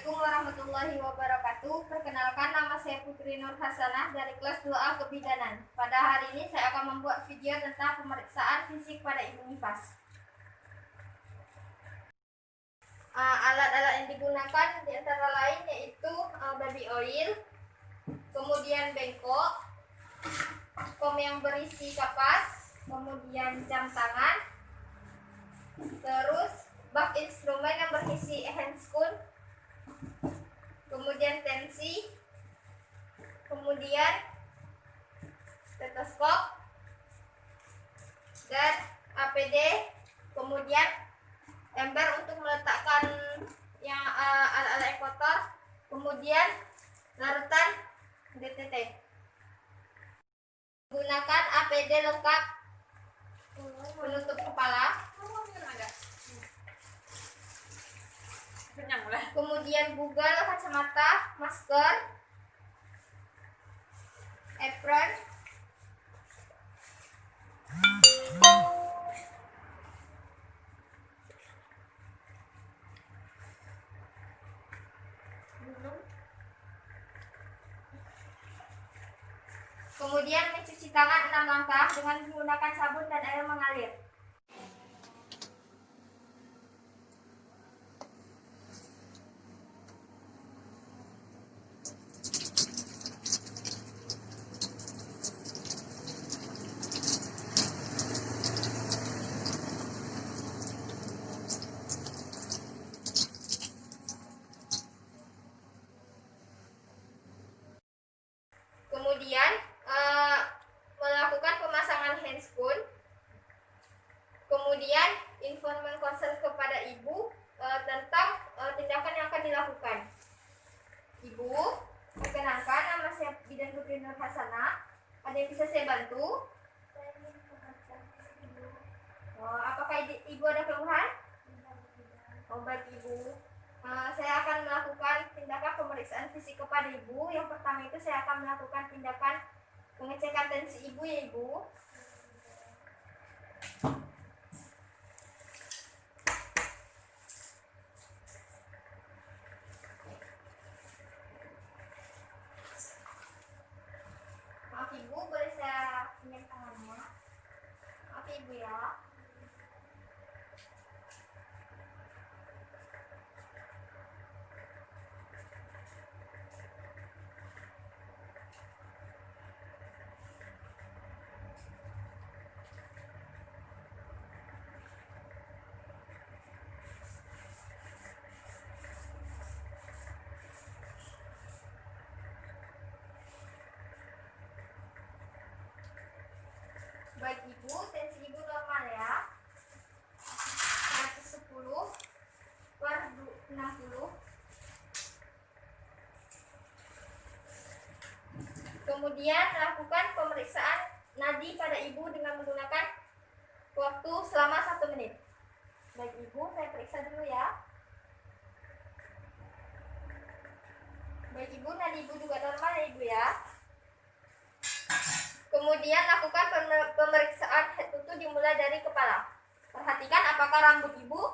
Assalamualaikum warahmatullahi wabarakatuh. Perkenalkan, nama saya Putri Nur Hasanah dari kelas 2A Kebidanan. Pada hari ini saya akan membuat video tentang pemeriksaan fisik pada ibu nifas. Alat-alat yang digunakan di antara lain yaitu baby oil, kemudian bengkok, foam yang berisi kapas, kemudian jam tangan, terus bak instrumen yang berisi handscoon, kemudian tensi, kemudian stetoskop dan APD, kemudian ember untuk meletakkan yang alat-alat kotor, kemudian larutan DTT. Gunakan APD lengkap penutup kepala, kemudian bugal, kacamata, masker, apron, kemudian mencuci tangan 6 langkah dengan menggunakan sabun dan air mengalir. Kemudian melakukan pemasangan handscoon, kemudian informan konsen kepada ibu tentang tindakan yang akan dilakukan. Ibu, perkenalkan, nama saya Bidan Putri Nur Hasanah. Ada yang bisa saya bantu? Apakah ibu ada keluhan? Baik ibu. Saya akan melakukan tindakan pemeriksaan fisik kepada ibu. Yang pertama itu saya akan melakukan tindakan pengecekan tensi ibu ya ibu. Maaf ibu, boleh saya pinjam tangannya? Maaf ibu ya. Baik ibu, tensi ibu normal ya, 110/60. Kemudian lakukan pemeriksaan nadi pada ibu dengan menggunakan waktu selama 1 menit. Baik ibu, saya periksa dulu ya. Baik ibu, nadi ibu juga normal ya ibu ya. Kemudian lakukan pemeriksaan head to toe dimulai dari kepala. Perhatikan apakah rambut ibu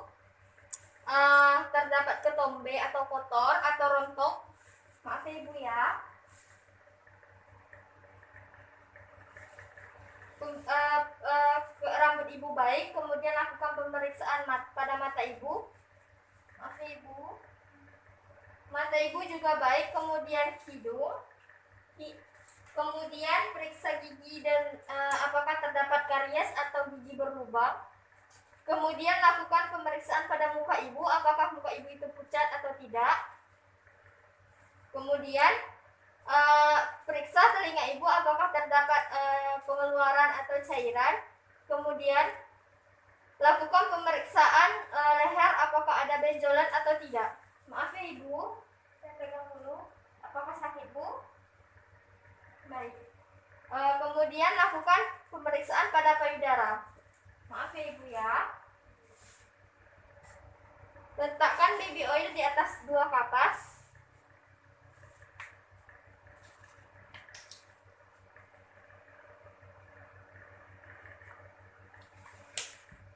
terdapat ketombe atau kotor atau rontok. Maaf ya ibu ya. Rambut ibu baik, kemudian lakukan pemeriksaan pada mata ibu. Maaf ya ibu. Mata ibu juga baik, kemudian hidung. Kemudian periksa gigi dan apakah terdapat karies atau gigi berlubang. Kemudian lakukan pemeriksaan pada muka ibu, apakah muka ibu itu pucat atau tidak. Kemudian periksa telinga ibu, apakah terdapat pengeluaran atau cairan. Kemudian lakukan pemeriksaan leher, apakah ada benjolan atau tidak. Maaf ya ibu, saya pegang dulu. Apakah sakit bu? Baik. Kemudian lakukan pemeriksaan pada payudara. Maaf ya ibu ya. Letakkan baby oil di atas 2 kapas.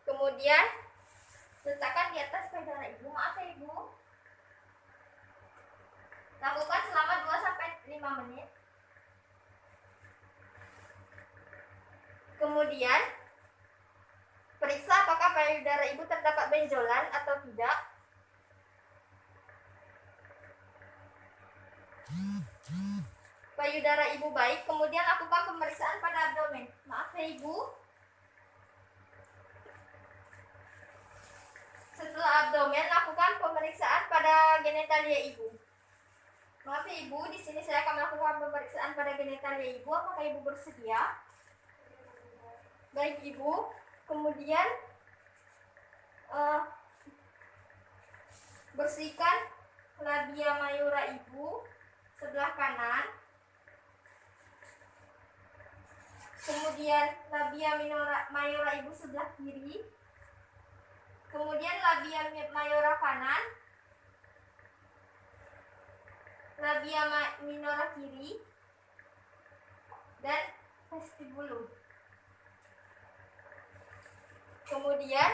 Kemudian letakkan di atas payudara ibu. Maaf ya ibu. Lakukan selama 2-5 menit. Kemudian, periksa apakah payudara ibu terdapat benjolan atau tidak. Payudara ibu baik, kemudian lakukan pemeriksaan pada abdomen. Maaf ya ibu. Setelah abdomen, lakukan pemeriksaan pada genitalia ibu. Maaf ya ibu, di sini saya akan melakukan pemeriksaan pada genitalia ibu. Apakah ibu bersedia? Baik ibu. Kemudian bersihkan labia mayora ibu sebelah kanan. Kemudian labia mayora ibu sebelah kiri. Kemudian labia mayora kanan, labia minora kiri, dan vestibulum. Kemudian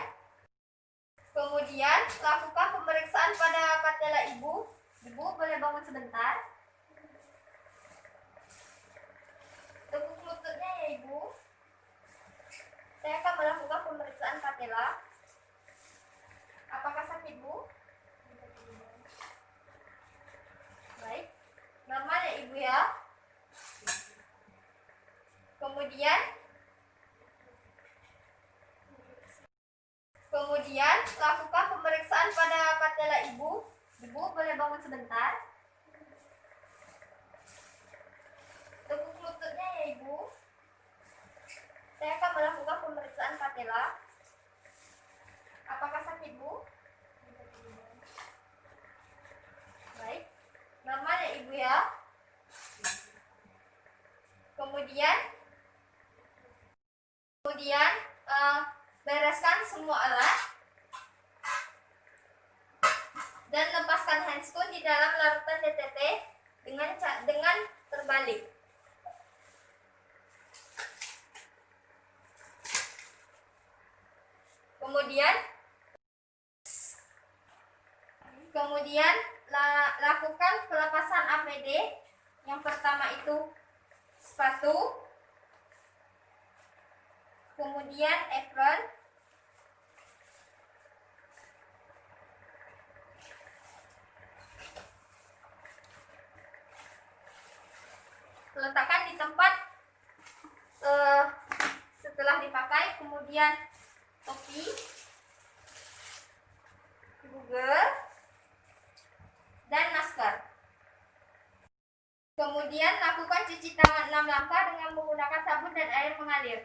lakukan pemeriksaan pada patella ibu. Ibu boleh bangun sebentar. Tekuk lututnya ya ibu. Saya akan melakukan pemeriksaan patella. Apakah sakit bu? Baik, normal ya ibu ya. Kemudian lakukan pemeriksaan pada patella ibu. Ibu boleh bangun sebentar. Tekuk lututnya ya ibu. Saya akan melakukan pemeriksaan patella. Apakah sakit bu? Baik, normal ya ibu ya. Kemudian bereskan semua alat dan lepaskan handscoon di dalam larutan DTT dengan terbalik. Kemudian lakukan pelepasan APD. Yang pertama itu sepatu, kemudian apron, letakkan di tempat setelah dipakai. Kemudian topi, Google, dan masker. Kemudian lakukan cuci tangan 6 langkah dengan menggunakan sabun dan air mengalir.